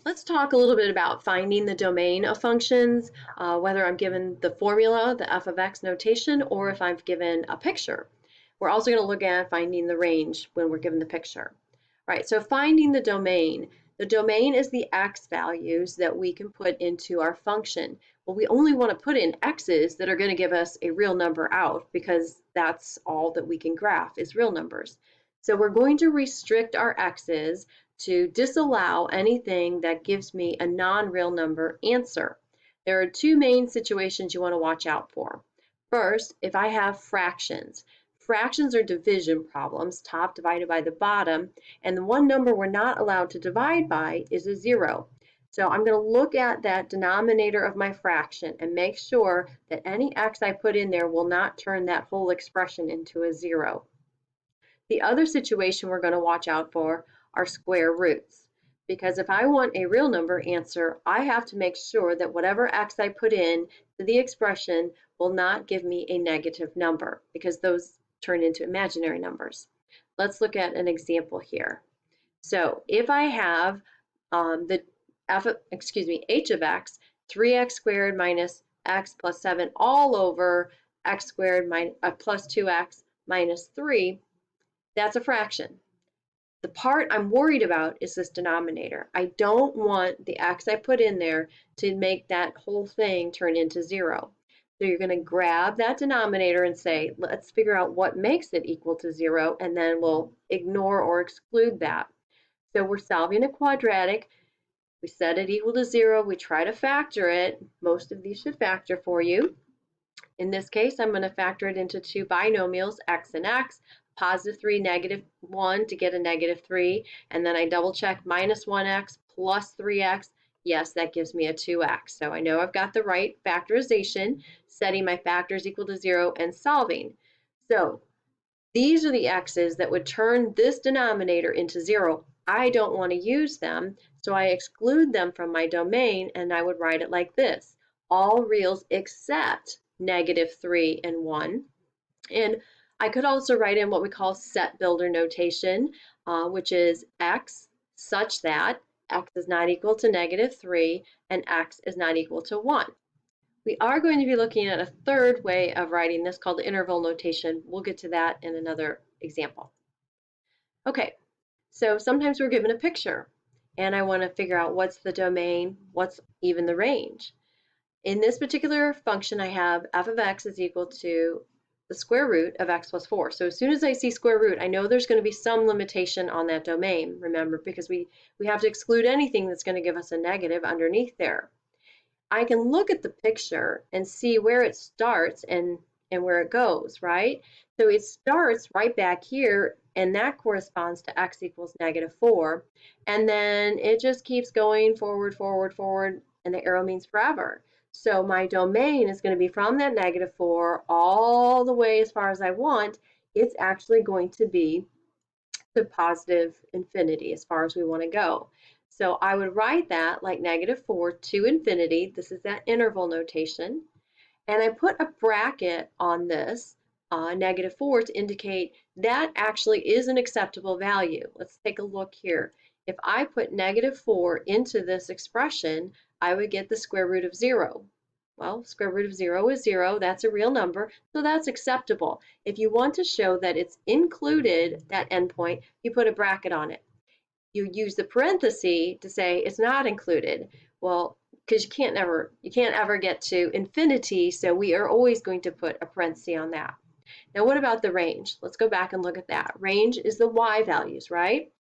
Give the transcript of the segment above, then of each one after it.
Let's talk a little bit about finding the domain of functions, whether I'm given the formula, the f of x notation, or if I've given a picture. We're also going to look at finding the range when we're given the picture. All right, so finding the domain. The domain is the x values that we can put into our function. Well, we only want to put in x's that are going to give us a real number out because that's all that we can graph is real numbers. So we're going to restrict our x's to disallow anything that gives me a non-real number answer. There are two main situations you want to watch out for. First, if I have fractions. Fractions are division problems, top divided by the bottom, and the one number we're not allowed to divide by is a 0. So I'm going to look at that denominator of my fraction and make sure that any x I put in there will not turn that whole expression into a 0. The other situation we're going to watch out for are square roots. Because if I want a real number answer, I have to make sure that whatever x I put in to the expression will not give me a negative number, because those turn into imaginary numbers. Let's look at an example here. So if I have the h of x, 3x squared minus x plus 7 all over x squared plus 2x minus 3, that's a fraction. The part I'm worried about is this denominator. I don't want the x I put in there to make that whole thing turn into 0. So you're going to grab that denominator and say, let's figure out what makes it equal to 0, and then we'll ignore or exclude that. So we're solving a quadratic. We set it equal to 0. We try to factor it. Most of these should factor for you. In this case, I'm going to factor it into two binomials, x and x, positive 3, negative 1 to get a negative 3, and then I double check minus 1x plus 3x. Yes, that gives me a 2x. So I know I've got the right factorization, setting my factors equal to 0 and solving. So these are the x's that would turn this denominator into 0. I don't want to use them, so I exclude them from my domain, and I would write it like this: all reals except negative 3 and 1. And I could also write in what we call set builder notation, which is x such that x is not equal to negative 3 and x is not equal to 1. We are going to be looking at a third way of writing this called interval notation. We'll get to that in another example. Okay, so sometimes we're given a picture and I want to figure out what's the domain, what's even the range. In this particular function, I have f of x is equal to the square root of x plus 4. So as soon as I see square root, I know there's going to be some limitation on that domain, remember, because we have to exclude anything that's going to give us a negative underneath there. I can look at the picture and see where it starts and where it goes, right? So it starts right back here, and that corresponds to x equals negative 4. And then it just keeps going forward, forward, forward, and the arrow means forever. So my domain is going to be from that negative 4 all the way as far as I want. It's actually going to be to positive infinity as far as we want to go. So I would write that like negative 4 to infinity. This is that interval notation. And I put a bracket on this, negative 4, to indicate that actually is an acceptable value. Let's take a look here. If I put negative 4 into this expression, I would get the square root of 0. Well, square root of 0 is 0. That's a real number, so that's acceptable. If you want to show that it's included, that endpoint, you put a bracket on it. You use the parenthesis to say it's not included. Well, because you can't ever get to infinity, so we are always going to put a parenthesis on that. Now, what about the range? Let's go back and look at that. Range is the y values, right?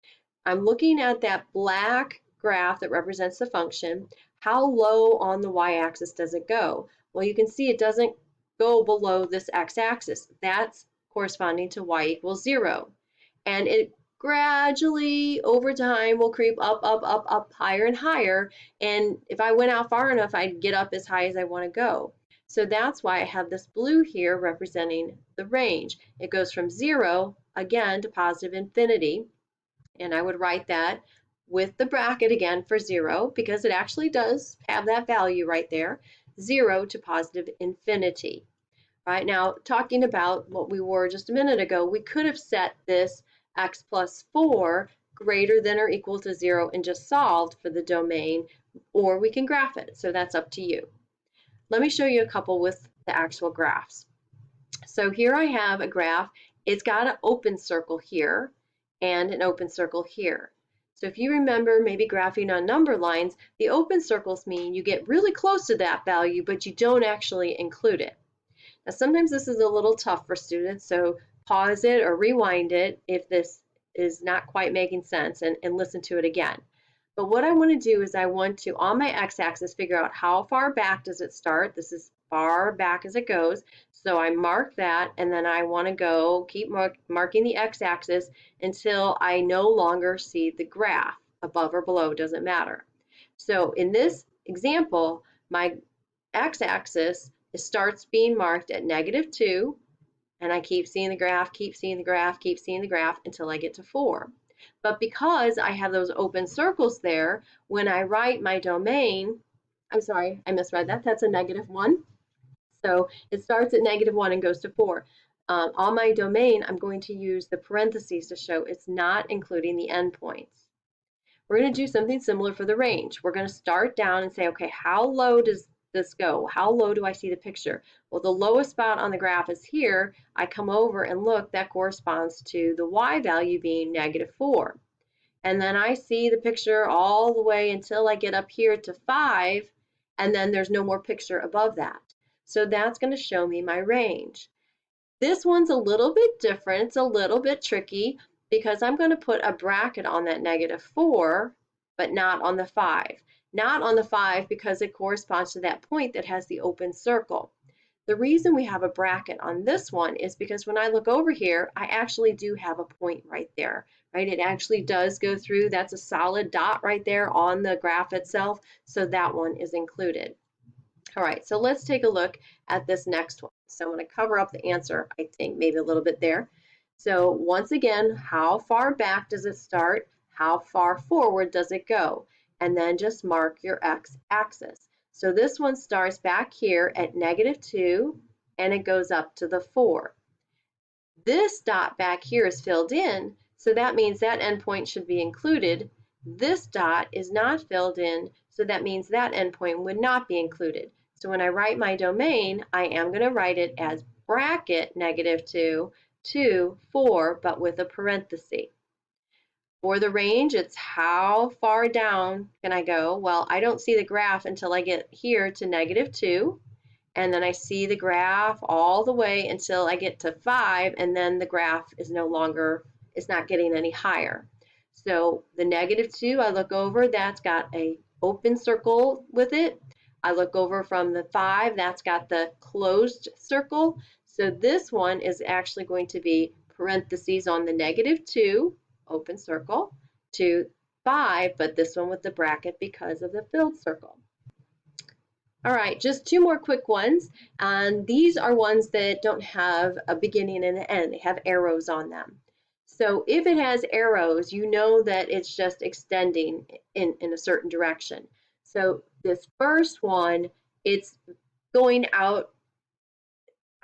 I'm looking at that black graph that represents the function. How low on the y-axis does it go? Well, you can see it doesn't go below this x-axis. That's corresponding to y equals 0. And it gradually, over time, will creep up, up, up, up, higher and higher. And if I went out far enough, I'd get up as high as I want to go. So that's why I have this blue here representing the range. It goes from 0, again, to positive infinity. And I would write that with the bracket again for 0, because it actually does have that value right there, 0 to positive infinity. Right now, talking about what we were just a minute ago, we could have set this x plus 4 greater than or equal to 0 and just solved for the domain, or we can graph it. So that's up to you. Let me show you a couple with the actual graphs. So here I have a graph. It's got an open circle here and an open circle here. So if you remember maybe graphing on number lines, the open circles mean you get really close to that value, but you don't actually include it. Now sometimes this is a little tough for students, so pause it or rewind it if this is not quite making sense, and listen to it again. But what I want to do is I want to, on my x-axis, figure out how far back does it start. This is far back as it goes. So I mark that, and then I want to go keep marking the x-axis until I no longer see the graph. Above or below, doesn't matter. So in this example, my x-axis starts being marked at -2, and I keep seeing the graph, keep seeing the graph, keep seeing the graph until I get to 4. But because I have those open circles there, when I write my domain, I'm sorry, I misread that. That's a -1. So it starts at -1 and goes to 4. On my domain, I'm going to use the parentheses to show it's not including the endpoints. We're going to do something similar for the range. We're going to start down and say, okay, how low does this go? How low do I see the picture? Well, the lowest spot on the graph is here. I come over and look, that corresponds to the y value being -4. And then I see the picture all the way until I get up here to 5, and then there's no more picture above that. So that's going to show me my range. This one's a little bit different. It's a little bit tricky because I'm going to put a bracket on that -4, but not on the 5. Not on the 5 because it corresponds to that point that has the open circle. The reason we have a bracket on this one is because when I look over here, I actually do have a point right there, right? It actually does go through. That's a solid dot right there on the graph itself, so that one is included. All right, so let's take a look at this next one. So I'm going to cover up the answer, I think, maybe a little bit there. So once again, how far back does it start? How far forward does it go? And then just mark your x-axis. So this one starts back here at -2, and it goes up to the 4. This dot back here is filled in, so that means that endpoint should be included. This dot is not filled in, so that means that endpoint would not be included. So when I write my domain, I am going to write it as bracket -2 to 4, but with a parenthesis. For the range, it's how far down can I go? Well, I don't see the graph until I get here to -2, and then I see the graph all the way until I get to 5, and then the graph is no longer, it's not getting any higher. So the -2, I look over, that's got a open circle with it. I look over from the 5, that's got the closed circle. So this one is actually going to be parentheses on the -2, open circle, to 5, but this one with the bracket because of the filled circle. All right, just 2 more quick ones. And these are ones that don't have a beginning and an end. They have arrows on them. So if it has arrows, you know that it's just extending in a certain direction. So this first one, it's going out,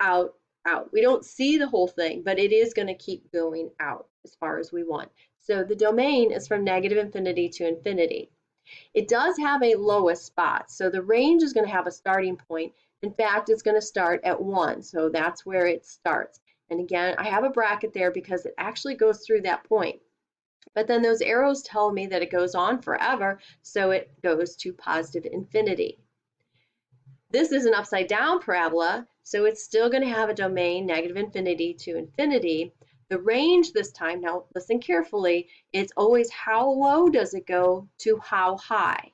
out, out. We don't see the whole thing, but it is going to keep going out as far as we want. So the domain is from -infinity to infinity. It does have a lowest spot, so the range is going to have a starting point. In fact, it's going to start at 1, so that's where it starts. And again, I have a bracket there because it actually goes through that point. But then those arrows tell me that it goes on forever, so it goes to positive infinity. This is an upside down parabola, so it's still going to have a domain -infinity to infinity. The range this time, now listen carefully, it's always how low does it go to how high.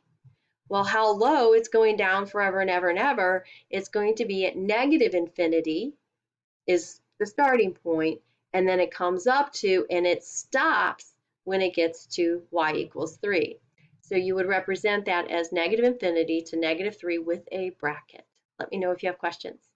Well, how low, it's going down forever and ever and ever. It's going to be at -infinity is the starting point, and then it comes up to, and it stops when it gets to y equals 3. So you would represent that as -infinity to -3 with a bracket. Let me know if you have questions.